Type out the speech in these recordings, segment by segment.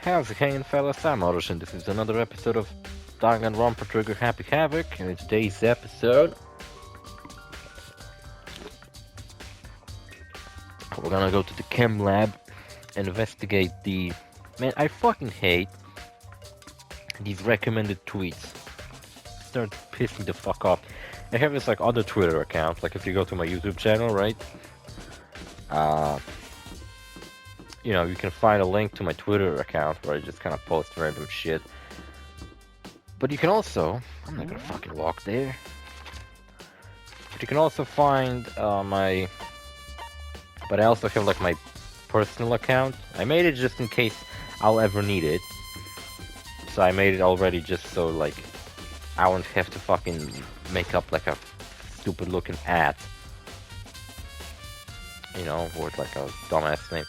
How's it hanging, fellas? I'm OrosZ, and this is another episode of Danganronpa Trigger Happy Havok. And in today's episode, we're gonna go to the chem lab and investigate the... Man, I fucking hate these recommended tweets. Start pissing the fuck off. I have this like other Twitter account, like if you go to my YouTube channel, right? You know, you can find a link to my Twitter account where I just kind of post random shit. But you can also... I'm not gonna fucking walk there. But you can also find my... But I also have like my personal account. I made it just in case I'll ever need it. So I made it already just so like I won't have to fucking make up like a stupid looking ad. You know, with like a dumbass name.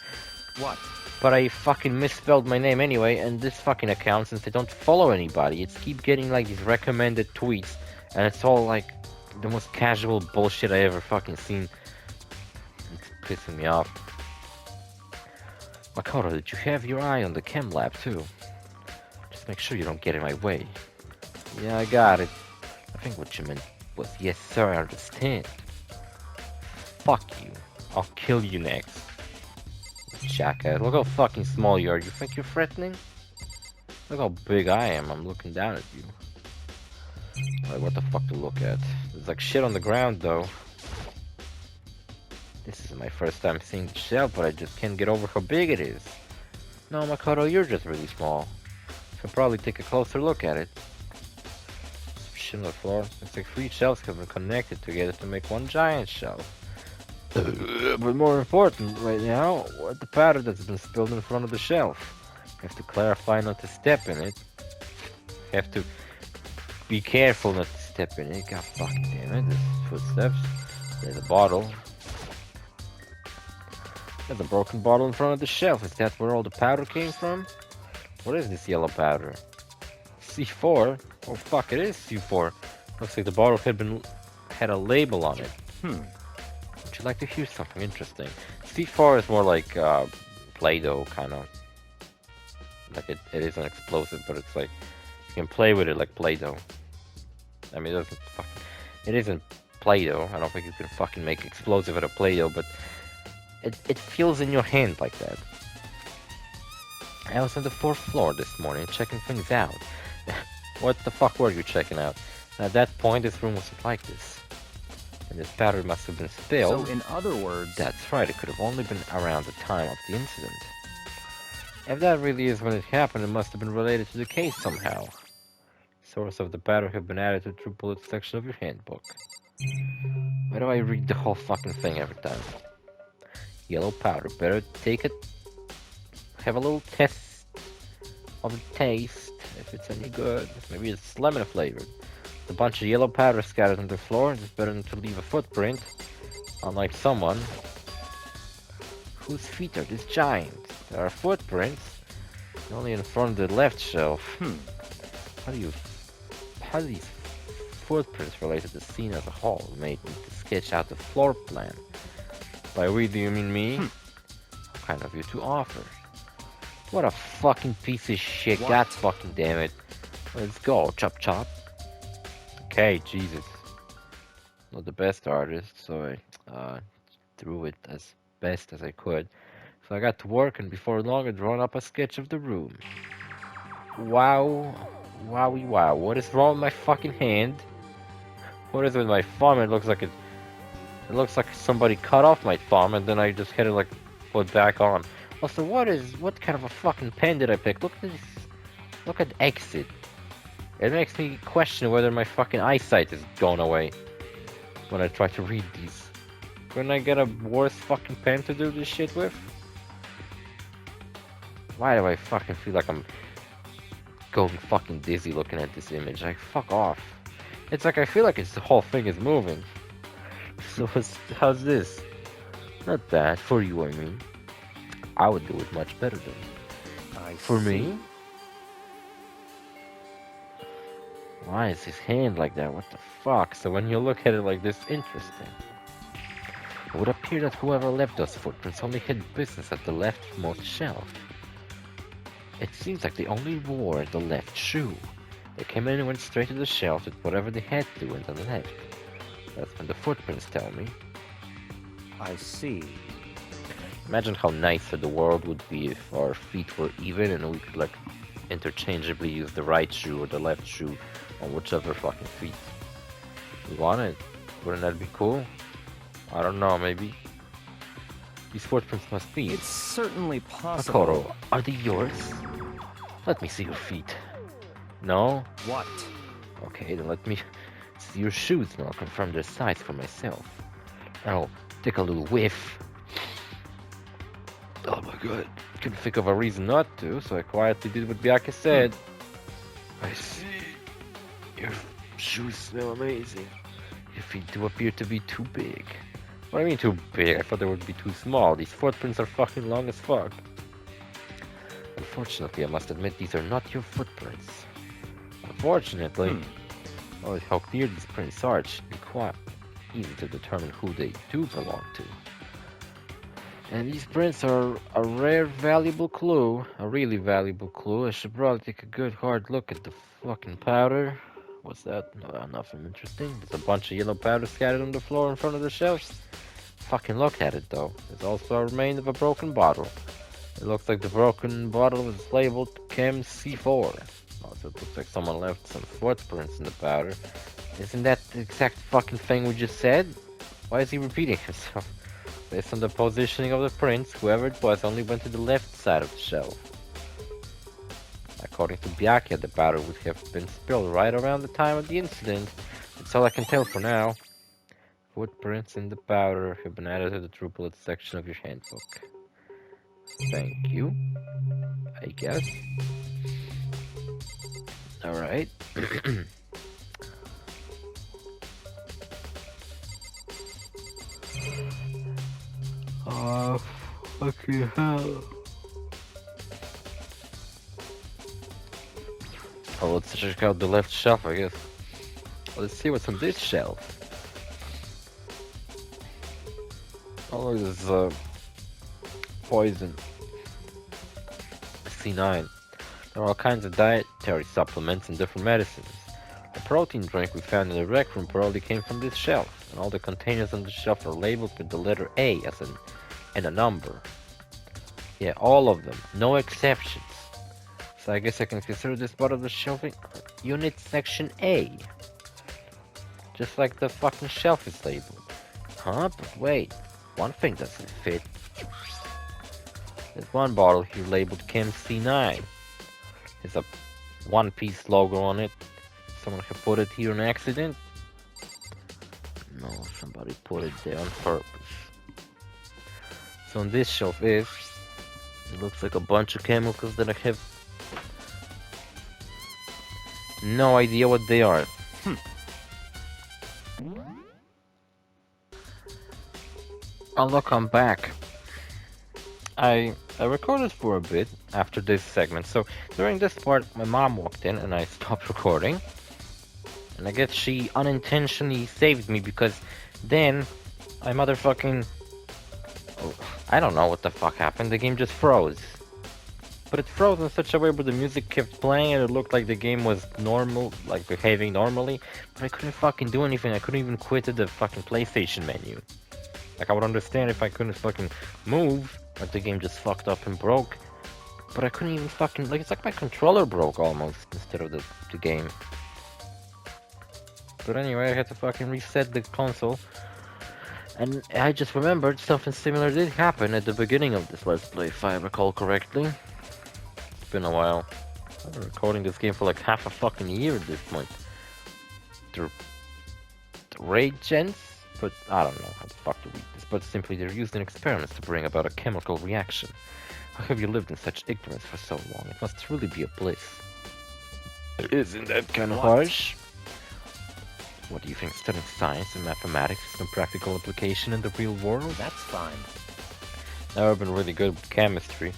What? But I fucking misspelled my name anyway, and this fucking account, since I don't follow anybody, it's keep getting like these recommended tweets, and it's all like the most casual bullshit I ever fucking seen. It's pissing me off. Makoto, did you have your eye on the chem lab too? Just make sure you don't get in my way. Yeah, I got it. I think what you meant was, yes sir, I understand. Fuck you. I'll kill you next. Jackass, look how fucking small you are. You think you're threatening? Look how big I am. I'm looking down at you. Like, what the fuck to look at? There's like shit on the ground though. This is my first time seeing the shelf, but I just can't get over how big it is. No, Makoto, you're just really small. Should probably take a closer look at it. Shit on the floor. It's like 3 shelves have been connected together to make one giant shelf. But more important right now, what the powder that's been spilled in front of the shelf. You have to clarify not to step in it. You have to be careful not to step in it. God fucking damn it, there's footsteps. There's a bottle. There's a broken bottle in front of the shelf. Is that where all the powder came from? What is this yellow powder? C4? Oh fuck, it is C4. Looks like the bottle had a label on it. Would you like to hear something interesting? C4 is more like Play-Doh, kind of. Like it is an explosive, but it's like you can play with it like Play-Doh. I mean, it isn't Play-Doh. I don't think you can fucking make explosive out of Play-Doh, but it feels in your hand like that. I was on the 4th floor this morning checking things out. What the fuck were you checking out? At that point, this room was like this. And this powder must have been spilled. So in other words... That's right, it could have only been around the time of the incident. If that really is when it happened, it must have been related to the case somehow. Source of the powder have been added to the true bullet section of your handbook. Why do I read the whole fucking thing every time? Yellow powder, better take it. Have a little test of the taste, if it's any good. Maybe it's lemon flavored. A bunch of yellow powder scattered on the floor. It's better than to leave a footprint. Unlike someone whose feet are this giant. There are footprints only in front of the left shelf. How do these footprints relate to the scene as a whole? Made me to sketch out the floor plan. By we, do you mean me? What kind of you to offer? What a fucking piece of shit. What? God fucking damn it. Let's go, chop chop. Okay, Jesus. Not the best artist, so I drew it as best as I could. So I got to work, and before long I'd drawn up a sketch of the room. Wow. Wowie wow. What is wrong with my fucking hand? What is with my thumb? It looks like looks like somebody cut off my thumb, and then I just had it like put back on. Also, what kind of a fucking pen did I pick? Look at this. Look at exit. It makes me question whether my fucking eyesight is going away when I try to read these. Couldn't I get a worse fucking pen to do this shit with? Why do I fucking feel like I'm going fucking dizzy looking at this image? Like, fuck off. It's like I feel like the whole thing is moving. So how's this? Not bad, for you I mean. I would do it much better though. For me? Why is his hand like that? What the fuck? So when you look at it like this, interesting. It would appear that whoever left those footprints only had business at the leftmost shelf. It seems like they only wore the left shoe. They came in and went straight to the shelf with whatever they had to and then left. That's what the footprints tell me. I see. Imagine how nicer the world would be if our feet were even and we could, like, interchangeably use the right shoe or the left shoe on whichever fucking feet we wanted. Wouldn't that be cool? I don't know, maybe. These footprints must be. It's certainly possible. Makoto, are they yours? Let me see your feet. No? What? Okay, then let me see your shoes and I'll confirm their size for myself. I'll take a little whiff. Oh my god. Couldn't think of a reason not to, so I quietly did what Byakuya said. I see. Your shoes smell amazing. Your feet do appear to be too big. What do I mean too big? I thought they would be too small. These footprints are fucking long as fuck. Unfortunately, I must admit these are not your footprints. Unfortunately, knowing how clear these prints are, it should be quite easy to determine who they do belong to. And these prints are a rare, valuable clue. A really valuable clue. I should probably take a good hard look at the fucking powder. What's that? No, nothing interesting. There's a bunch of yellow powder scattered on the floor in front of the shelves. Fucking look at it though. There's also a remain of a broken bottle. It looks like the broken bottle was labeled Chem C4. Also, it looks like someone left some footprints in the powder. Isn't that the exact fucking thing we just said? Why is he repeating himself? Based on the positioning of the prints, whoever it was only went to the left side of the shelf. According to Byakuya, the powder would have been spilled right around the time of the incident. That's all I can tell for now. Footprints in the powder have been added to the true bullet section of your handbook. Thank you. I guess. Alright. Fucking hell. Oh, let's check out the left shelf, I guess. Let's see what's on this shelf. Oh, look, there's poison. C9. There are all kinds of dietary supplements and different medicines. The protein drink we found in the rec room probably came from this shelf, and all the containers on the shelf are labeled with the letter A as and a number. Yeah, all of them, no exceptions. So I guess I can consider this part of the shelving unit section A. Just like the fucking shelf is labeled. Huh? But wait, one thing doesn't fit. There's one bottle here labeled Chem C9. There's a One Piece logo on it. Someone have put it here on accident? No, somebody put it there on purpose. So on this shelf is, it looks like a bunch of chemicals that I have no idea what they are. Oh look, I'm back. I recorded for a bit after this segment, so during this part my mom walked in and I stopped recording. And I guess she unintentionally saved me because then I motherfucking... Oh, I don't know what the fuck happened, the game just froze. But it froze in such a way where the music kept playing and it looked like the game was normal, like behaving normally. But I couldn't fucking do anything, I couldn't even quit the fucking PlayStation menu. Like I would understand if I couldn't fucking move, like the game just fucked up and broke. But I couldn't even fucking, like it's like my controller broke almost instead of the game. But anyway, I had to fucking reset the console. And I just remembered something similar did happen at the beginning of this Let's Play, if I recall correctly. It's been a while. I've been recording this game for like half a fucking year at this point. The raid gens? But I don't know how the fuck to read this, but simply they're used in experiments to bring about a chemical reaction. How have you lived in such ignorance for so long? It must really be a bliss. Isn't that kind of harsh? What do you think, studying science and mathematics is no practical application in the real world? That's fine. Never been really good with chemistry.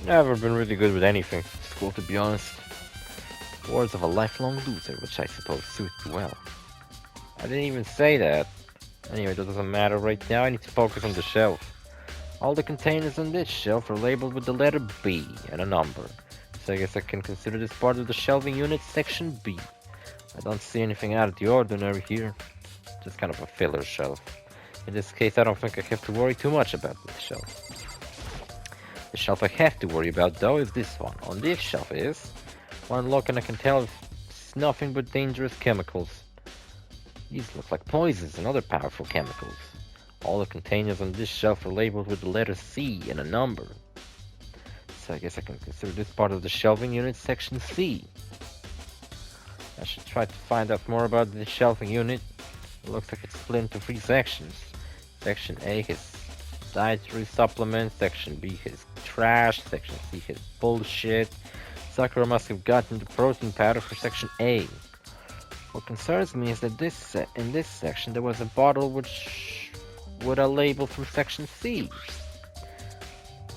Never been really good with anything in school, to be honest. Words of a lifelong loser, which I suppose suit you well. I didn't even say that. Anyway, that doesn't matter right now, I need to focus on the shelf. All the containers on this shelf are labeled with the letter B and a number. So I guess I can consider this part of the shelving unit section B. I don't see anything out of the ordinary here. Just kind of a filler shelf. In this case, I don't think I have to worry too much about this shelf. The shelf I have to worry about, though, is this one. On this shelf is one look and I can tell it's nothing but dangerous chemicals. These look like poisons and other powerful chemicals. All the containers on this shelf are labeled with the letter C and a number. So I guess I can consider this part of the shelving unit section C. I should try to find out more about this shelving unit. It looks like it's split into 3 sections. Section A has dietary supplements, Section B has trash, Section C has bullshit. Sakura must have gotten the protein powder for Section A. What concerns me is that in this section there was a bottle with a label from Section C.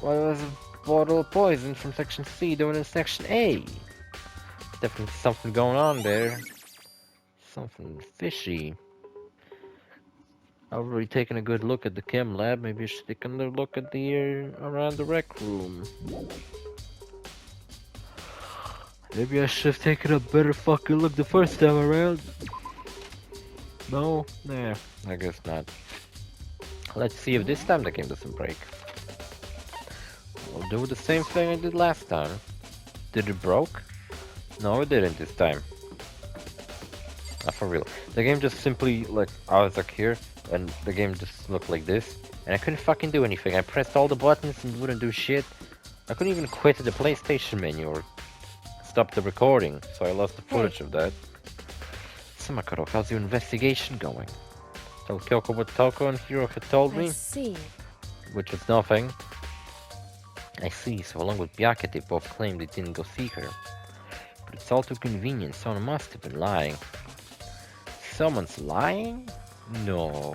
Why was a bottle of poison from Section C doing in Section A? Definitely something going on there. Something fishy. I've already taken a good look at the chem lab. Maybe I should take another look at the around the rec room. Maybe I should have taken a better fucking look the first time around. No? Nah, I guess not. Let's see if this time the game doesn't break. I'll do the same thing I did last time. Did it broke? No, it didn't this time. Not for real. The game just simply, like, I was like here, and the game just looked like this, and I couldn't fucking do anything. I pressed all the buttons and wouldn't do shit. I couldn't even quit the PlayStation menu or stop the recording, so I lost the footage of that. Samakaro, how's your investigation going? Told Kyoko what Toko and Hiro had told me, I see. which was nothing. I see, so along with Byakuya they both claimed they didn't go see her. But it's all too convenient, someone must have been lying. Someone's lying? No.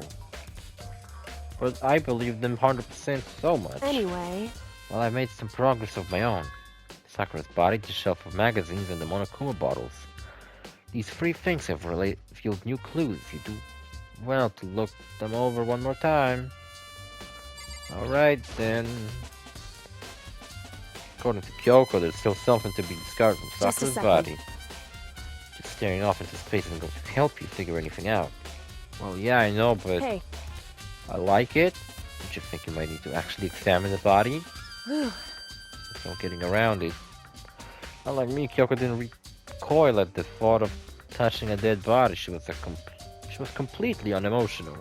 But I believe them 100% so much. Anyway, Well, I made some progress of my own. Sakura's body, the shelf of magazines, and the Monokuma bottles. These 3 things have revealed new clues. You do well to look them over one more time. Alright then. According to Kyoko, there's still something to be discovered from Just a Sakura's second. body. Just staring off into space isn't going to help you figure anything out. Well, yeah, I know, but hey. I like it. Don't you think you might need to actually examine the body? Whew. There's no getting around it. Unlike me, Kyoko didn't recoil at the thought of touching a dead body. She was completely unemotional.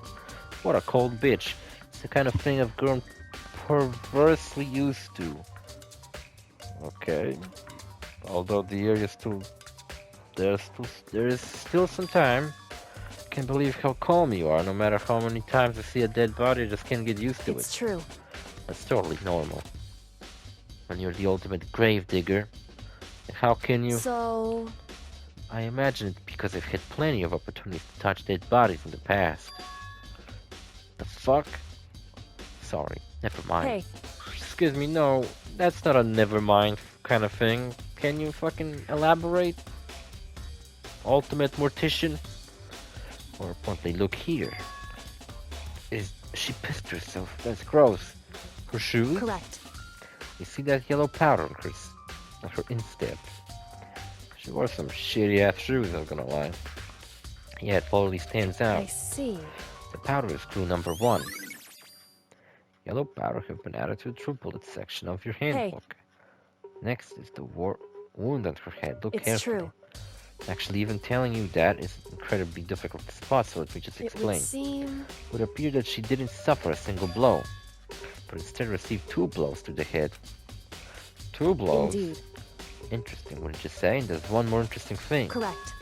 What a cold bitch. It's the kind of thing I've grown perversely used to. Okay. Although the area there is still some time. I can't believe how calm you are. No matter how many times I see a dead body, I just can't get used to It's it. true. That's totally normal. When you're the ultimate grave digger, how can you? So, I imagine it's because I've had plenty of opportunities to touch dead bodies in the past. The fuck? Sorry, never mind. hey, Excuse me, no, that's not a never mind kind of thing. Can you fucking elaborate? Ultimate mortician? More importantly, look here. She pissed herself. That's gross. Her shoes? correct. You see that yellow powder on her instep? She wore some shitty ass shoes, I'm gonna lie. Yeah, it totally stands out. I see. The powder is clue number 1. Yellow powder have been added to the true bullet section of your handbook. Next is the wound on her head. Look It's carefully. true. Actually, even telling you that is incredibly difficult to spot, so let me just It explain. would seem. It would appear that she didn't suffer a single blow, but instead received 2 blows to the head. 2 blows? Indeed. Interesting, wouldn't you say? And there's one more interesting thing. Correct.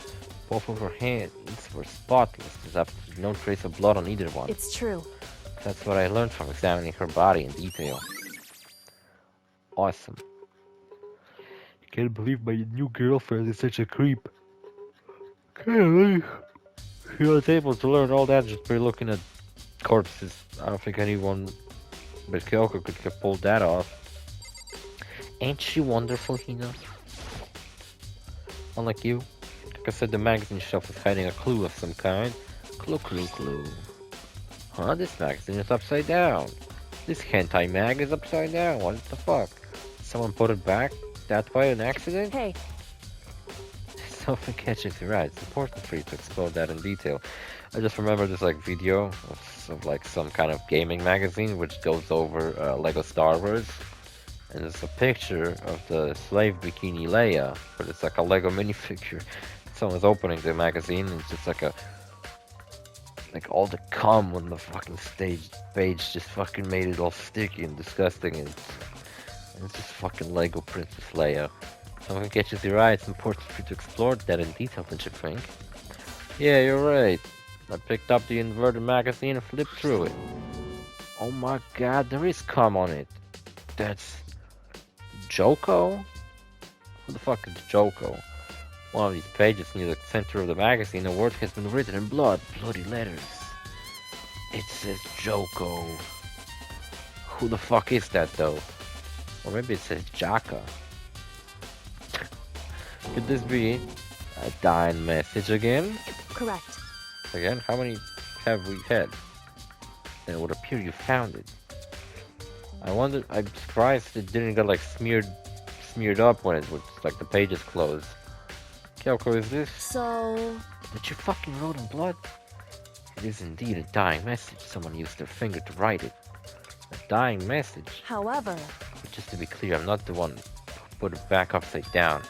Both of her hands were spotless. There's absolutely no trace of blood on either one. It's true. That's what I learned from examining her body in detail. Awesome. I can't believe my new girlfriend is such a creep. Can't believe she was able to learn all that just by looking at corpses. I don't think anyone but Kyoko could have pulled that off. Ain't she wonderful, Hina? Unlike you, like I said, the magazine shelf is hiding a clue of some kind. Clue. Huh? This magazine is upside down. This hentai mag is upside down. What the fuck? Someone put it back that way an accident? Hey, Something catches your eye. It's important for you to explore that in detail. I just remember this like video of like some kind of gaming magazine which goes over Lego Star Wars, and there's a picture of the slave bikini Leia, but it's like a Lego minifigure. Someone's opening the magazine and it's just like all the cum on the fucking stage page just fucking made it all sticky and disgusting, and it's just fucking Lego Princess Leia. Something catches your eye, it's important for you to explore that in detail, don't you think? Yeah, you're right. I picked up the inverted magazine and flipped through it. Oh my god, there is cum on it. That's Joko? Who the fuck is Joko? One of these pages near the center of the magazine, a word has been written in bloody letters. It says Joko. Who the fuck is that though? Or maybe it says Jaka. Could this be a dying message again? correct. Again? How many have we had? Then it would appear you found it. I wonder, I'm surprised it didn't get like smeared up when it was like the pages closed. Kyoko, is this So, that you fucking wrote in blood? It is indeed a dying message. Someone used their finger to write it. A dying message. however, But just to be clear, I'm not the one who put it back upside down.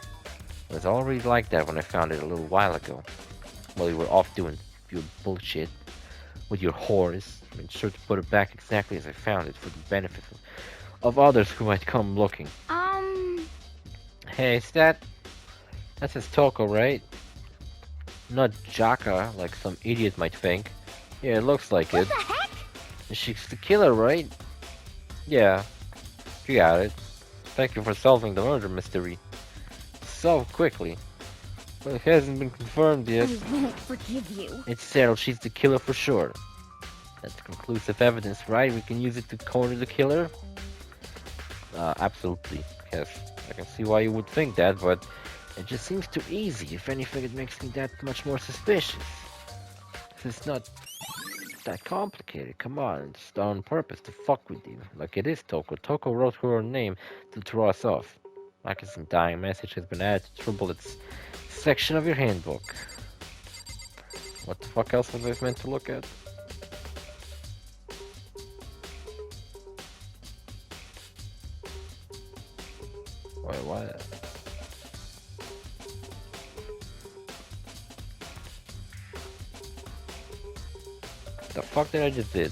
It was already like that when I found it a little while ago. While you were off doing your bullshit with your whores. I made sure to put it back exactly as I found it for the benefit of others who might come looking. Hey, that says Toko, right? Not Jaka, like some idiot might think. Yeah, it looks like it. the heck? She's the killer, right? Yeah, you got it. Thank you for solving the murder mystery. So quickly. But it hasn't been confirmed yet. I won't forgive you. It's settled, she's the killer for sure. That's conclusive evidence, right? We can use it to corner the killer? Absolutely. Yes, I can see why you would think that, but it just seems too easy. If anything, it makes me that much more suspicious. It's not that complicated. Come on, it's done on purpose to fuck with you. Like it is Toko. Toko wrote her own name to throw us off. Like a dying message has been added to triple its section of your handbook. What the fuck else was I meant to look at? Wait, what? The fuck did I just did?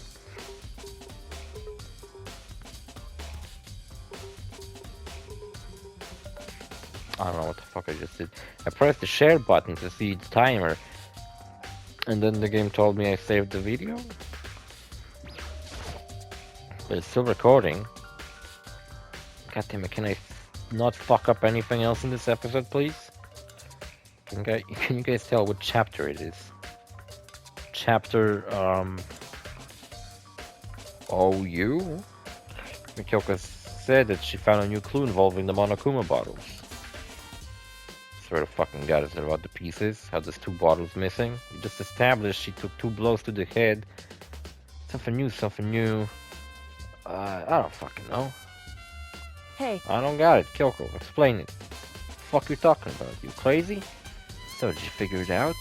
I don't know what the fuck I just did. I pressed the share button to see the timer, and then the game told me I saved the video. But it's still recording. God damn it, can I not fuck up anything else in this episode, please? Can you guys tell what chapter it is? Chapter, OU? Mikyoka said that she found a new clue involving the Monokuma bottles. Swear to fucking god, is it about the pieces? How there's 2 bottles missing? We just established she took 2 blows to the head. Something new. I don't fucking know. Hey, I don't got it. Kyoko, explain it. Fuck you talking about? You crazy? So did you figure it out?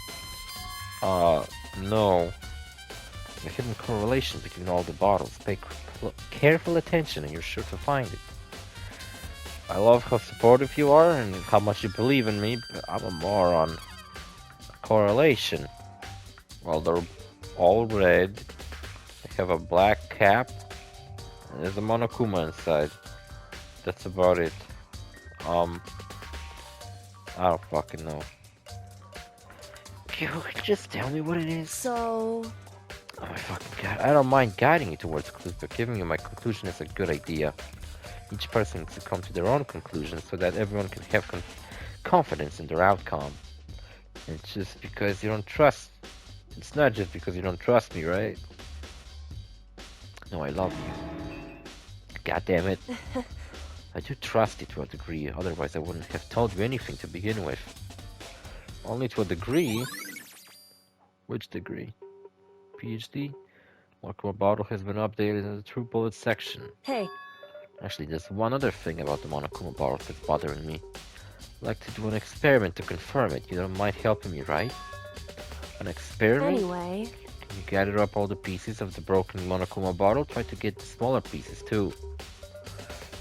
No. A hidden correlation between all the bottles. Pay careful attention and you're sure to find it. I love how supportive you are and how much you believe in me, but I'm a moron. A correlation. Well, they're all red. They have a black cap. And there's a Monokuma inside. That's about it. I don't fucking know. Just tell me what it is. so, Oh my fucking god. I don't mind guiding you towards clues, but giving you my conclusion is a good idea. Each person needs to come to their own conclusion so that everyone can have confidence in their outcome. It's just because you don't trust. It's not just because you don't trust me, right? No, I love you. God damn it. I do trust you to a degree, otherwise I wouldn't have told you anything to begin with. Only to a degree? Which degree? PhD? Monokuma bottle has been updated in the True Bullet section. Hey, Actually, there's one other thing about the Monokuma bottle that's bothering me. I'd like to do an experiment to confirm it. You don't mind helping me, right? An experiment? anyway, Can you gather up all the pieces of the broken Monokuma bottle? Try to get the smaller pieces too.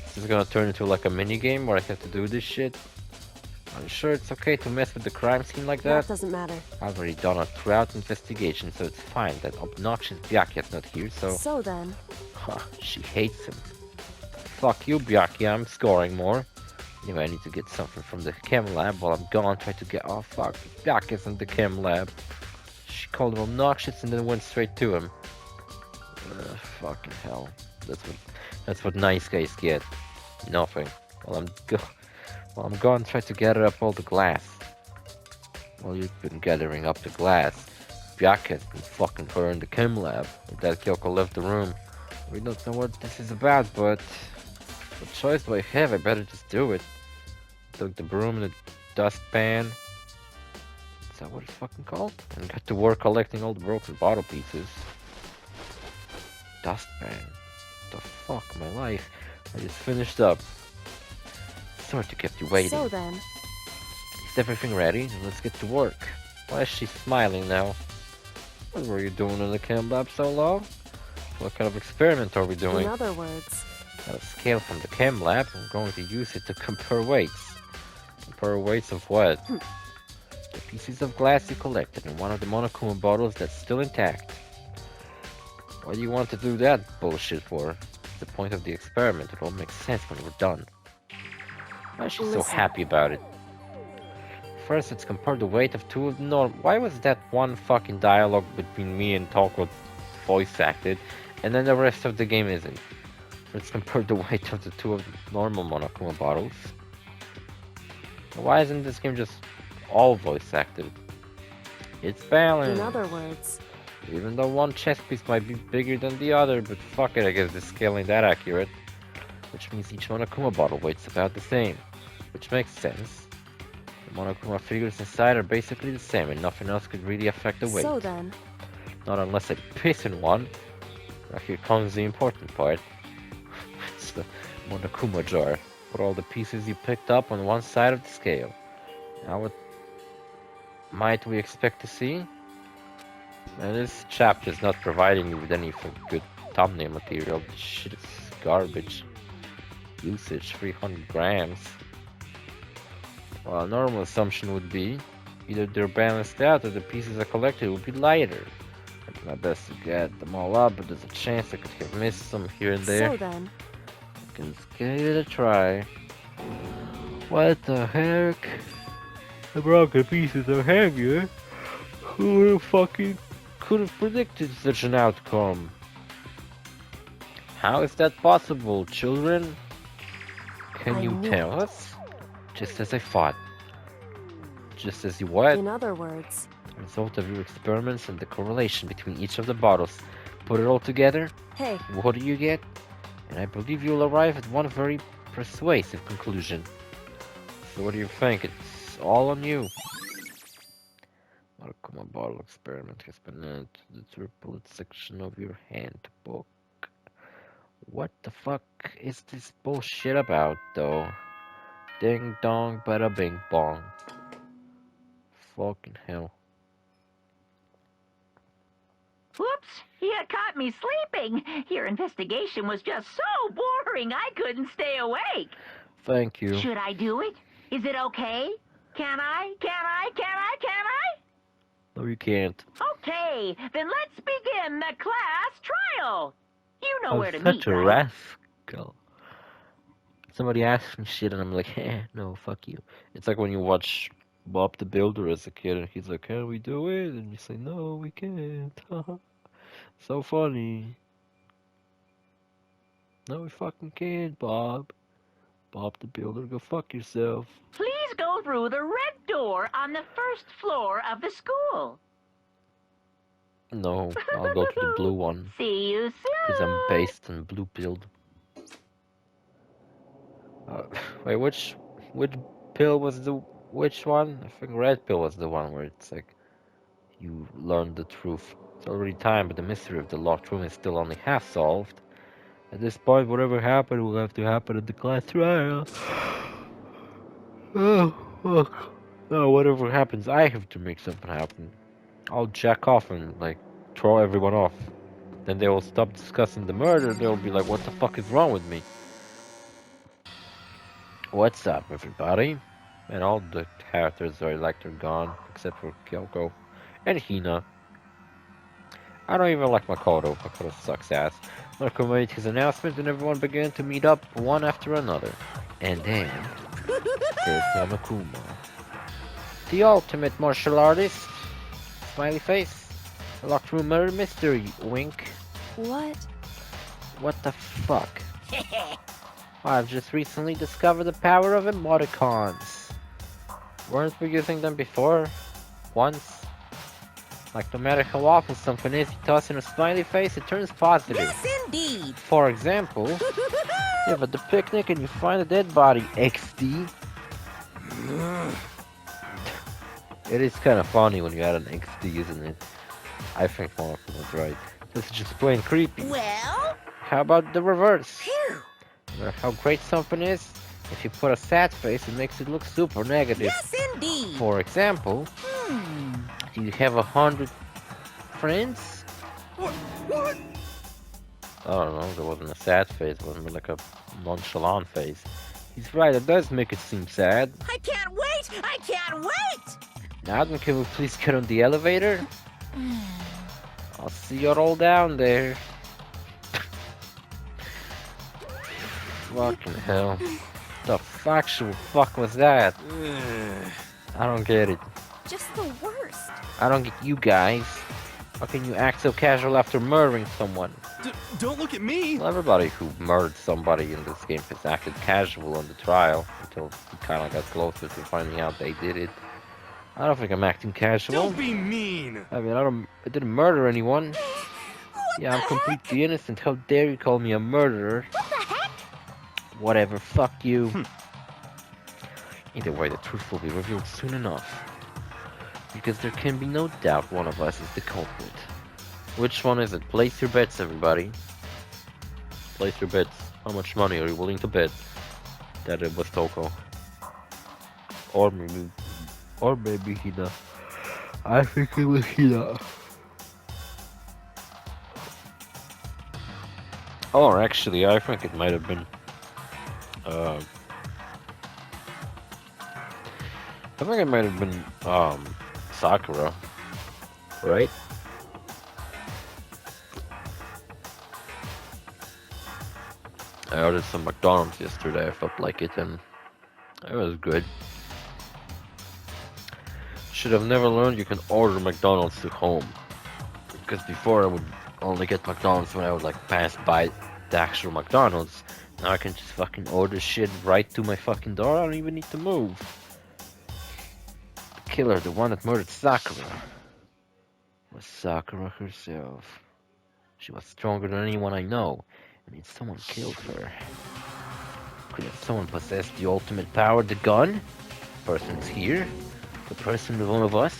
This is gonna turn into like a mini game where I have to do this shit. Are you sure it's okay to mess with the crime scene like that that? doesn't matter. I've already done a thorough investigation, so it's fine that obnoxious Byakuya's not here, so... So then, Huh, she hates him. Fuck you, Byakuya, I'm scoring more. Anyway, I need to get something from the chem lab while I'm gone. Try to get... Oh fuck, Byakuya's in the chem lab. She called him obnoxious and then went straight to him. Fucking hell. That's what nice guys get. Nothing. While I'm gone, try to gather up all the glass. Well, you've been gathering up the glass. Byakuya's been fucking her in the chem lab. That Kyoko left the room. We don't know what this is about, but what choice do I have? I better just do it. Took the broom and the dustpan. Is that what it's fucking called? And got to work collecting all the broken bottle pieces. Dustpan. The fuck, my life. I just finished up. Sorry to keep you waiting. so then, Is everything ready? Then let's get to work. Why is she smiling now? What were you doing in the chem lab so long? What kind of experiment are we doing? in other words, Got a scale from the chem lab. I'm going to use it to compare weights. Compare weights of what? The pieces of glass you collected in one of the Monokuma bottles that's still intact. Why do you want to do that bullshit for? It's the point of the experiment. It all makes sense when we're done. Why is she so Listen. happy about it? First, let's compare the weight of two of the norm. Why was that one fucking dialogue between me and Toko voice acted, and then the rest of the game isn't? Let's compare the weight of the two of the normal Monokuma bottles. Why isn't this game just all voice acted? It's balanced. in other words, Even though one chess piece might be bigger than the other, but fuck it, I guess the scale ain't that accurate. Which means each Monokuma bottle weight's about the same. Which makes sense. The Monokuma figures inside are basically the same, and nothing else could really affect the weight. so then, Not unless I piss in one. Now here comes the important part. It's the Monokuma jar. Put all the pieces you picked up on one side of the scale. Now what might we expect to see? Man, this chapter is not providing me with any good thumbnail material. This shit is garbage. Usage 300 grams. Well, a normal assumption would be either they're balanced out or the pieces I collected would be lighter. I did my best to get them all up, but there's a chance I could have missed some here and there. so then, I can give it a try. What the heck? The broken pieces are heavier. Who would have fucking could have predicted such an outcome? How is that possible, children? Can I you knew tell it. us? Just as I thought. Just as you what? in other words, The result of your experiments and the correlation between each of the bottles. Put it all together, hey, what do you get? And I believe you'll arrive at one very persuasive conclusion. So what do you think? It's all on you. Monokuma bottle experiment has been added to the triplet section of your handbook. What the fuck is this bullshit about, though? Ding dong, bada bing bong. Fucking hell. Whoops! You caught me sleeping. Your investigation was just so boring I couldn't stay awake. Thank you. Should I do it? Is it okay? Can I? Can I? Can I? Can I? No, you can't. Okay, then let's begin the class trial. You know where I'm to such meet, a right? rascal. Somebody asks me shit and I'm like, no, fuck you. It's like when you watch Bob the Builder as a kid and he's like, can we do it? And you say, no, we can't. So funny. No, we fucking can't, Bob. Bob the Builder, go fuck yourself. Please go through the red door on the first floor of the school. No, I'll go to the blue one. See you soon. Because I'm based on blue build. Wait, which pill was which one? I think red pill was the one where it's like you learn the truth. It's already time, but the mystery of the locked room is still only half solved. At this point, whatever happened will have to happen at the class trial. Oh, fuck. No, whatever happens, I have to make something happen. I'll jack off and, like, throw everyone off. Then they will stop discussing the murder. They'll be like, what the fuck is wrong with me? What's up, everybody? And all the characters are like they're gone, except for Kyoko and Hina. I don't even like Makoto. Makoto sucks ass. Marco made his announcement and everyone began to meet up one after another. And then, there's Yamakuma. The ultimate martial artist. Smiley face. Locked room murder mystery. Wink. What? What the fuck? I've just recently discovered the power of emoticons. Weren't we using them before? Once? Like, no matter how awful something is, you toss in a smiley face, it turns positive. Yes, indeed. For example, you're at the picnic and you find a dead body, XD. It is kind of funny when you add an XD, isn't it? I think Monaco was right. This is just plain creepy. Well, How about the reverse? phew. No matter how great something is, if you put a sad face, it makes it look super negative. Yes, indeed. For example, do you have 100 friends? What? I don't know, there wasn't a sad face, it wasn't like a nonchalant face. He's right, it does make it seem sad. I can't wait. I can't wait. Now then, can we please get on the elevator? I'll see you all down there. Fucking hell. The actual fuck was that? I don't get it. Just the worst. I don't get you guys. How can you act so casual after murdering someone? Don't look at me! Well, everybody who murdered somebody in this game has acted casual on the trial until he kind of got closer to finding out they did it. I don't think I'm acting casual. Don't be mean! I mean, I didn't murder anyone. Yeah, I'm completely innocent. How dare you call me a murderer? What the heck? Whatever, fuck you. Either way, the truth will be revealed soon enough. Because there can be no doubt one of us is the culprit. Which one is it? Place your bets, everybody. Place your bets. How much money are you willing to bet that it was Toko? Or maybe Hina. I think it was Hina. Or actually, I think it might have been. I think it might have been Sakura, right? I ordered some McDonald's yesterday. I felt like it, and it was good. Should have never learned you can order McDonald's to home. Because before I would only get McDonald's when I would like pass by the actual McDonald's. Now I can just fucking order shit right to my fucking door. I don't even need to move. The killer, the one that murdered Sakura, was Sakura herself. She was stronger than anyone I know. I mean, someone killed her. Could have someone possessed the ultimate power, the gun? The person is here. The person is one of us.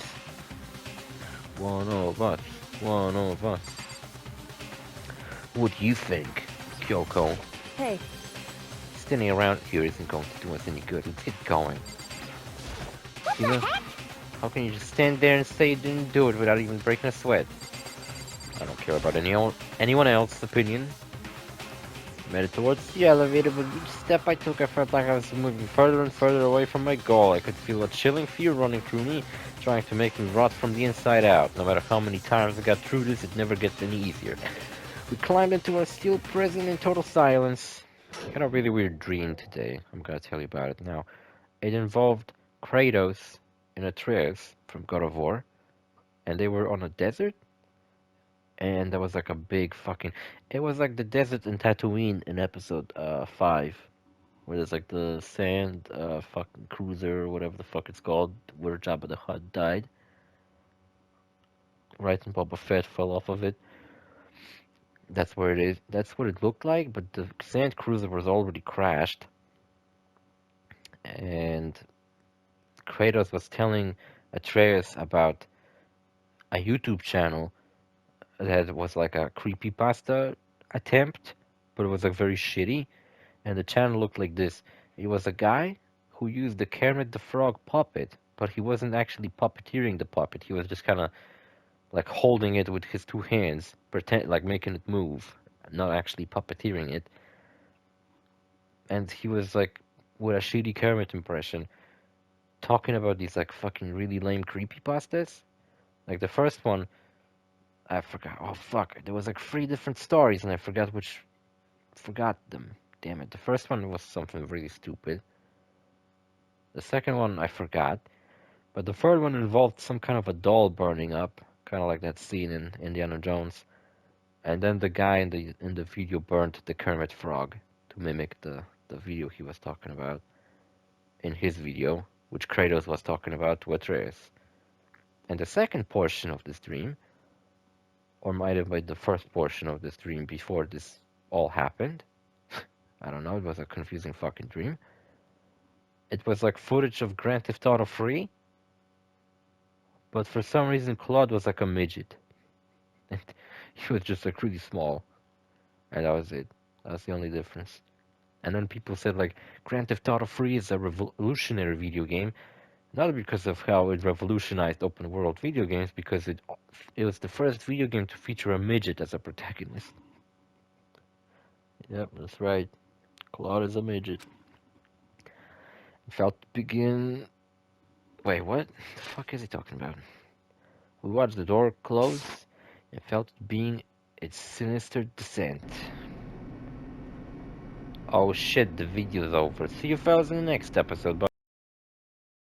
One of us. One of us. What do you think, Kyoko? Hey, Standing around here isn't going to do us any good. Let's get going. You know, how can you just stand there and say you didn't do it without even breaking a sweat? I don't care about anyone else's opinion. Made it towards the elevator, but each step I took, I felt like I was moving further and further away from my goal. I could feel a chilling fear running through me, trying to make me rot from the inside out. No matter how many times I got through this, it never gets any easier. We climbed into our steel prison in total silence. I had a really weird dream today. I'm gonna tell you about it now. It involved Kratos and Atreus from God of War, and they were on a desert. And there was like a big fucking... It was like the desert in Tatooine in episode 5. Where there's like the sand fucking cruiser or whatever the fuck it's called. Where Jabba the Hutt died. Right, and Boba Fett fell off of it. That's where it is. That's what it looked like, but the sand cruiser was already crashed. And Kratos was telling Atreus about a YouTube channel that was like a creepypasta attempt, but it was like very shitty. And the channel looked like this. It was a guy who used the Kermit the Frog puppet, but he wasn't actually puppeteering the puppet. He was just kind of like holding it with his two hands, pretend like making it move, not actually puppeteering it. And he was like with a shitty Kermit impression, talking about these like fucking really lame creepypastas. Like the first one, I forgot. Oh fuck! There was like 3 different stories, and I forgot them. Damn it! The first one was something really stupid. The second one I forgot, but the third one involved some kind of a doll burning up, kind of like that scene in Indiana Jones. And then the guy in the video burned the Kermit frog to mimic the video he was talking about in his video, which Kratos was talking about to Atreus. And the second portion of this dream, or might have been the first portion of this dream before this all happened. I don't know, it was a confusing fucking dream. It was like footage of Grand Theft Auto 3, but for some reason Claude was like a midget. And he was just like really small. And that was it. That was the only difference. And then people said like Grand Theft Auto 3 is a revolutionary video game, not because of how it revolutionized open world video games, because it was the first video game to feature a midget as a protagonist. Yep, that's right. Claude is a midget. Felt to begin. Wait, what? The fuck is he talking about? We watched the door close and felt it being its sinister descent. Oh shit, the video's over. See you fellas in the next episode. Bye.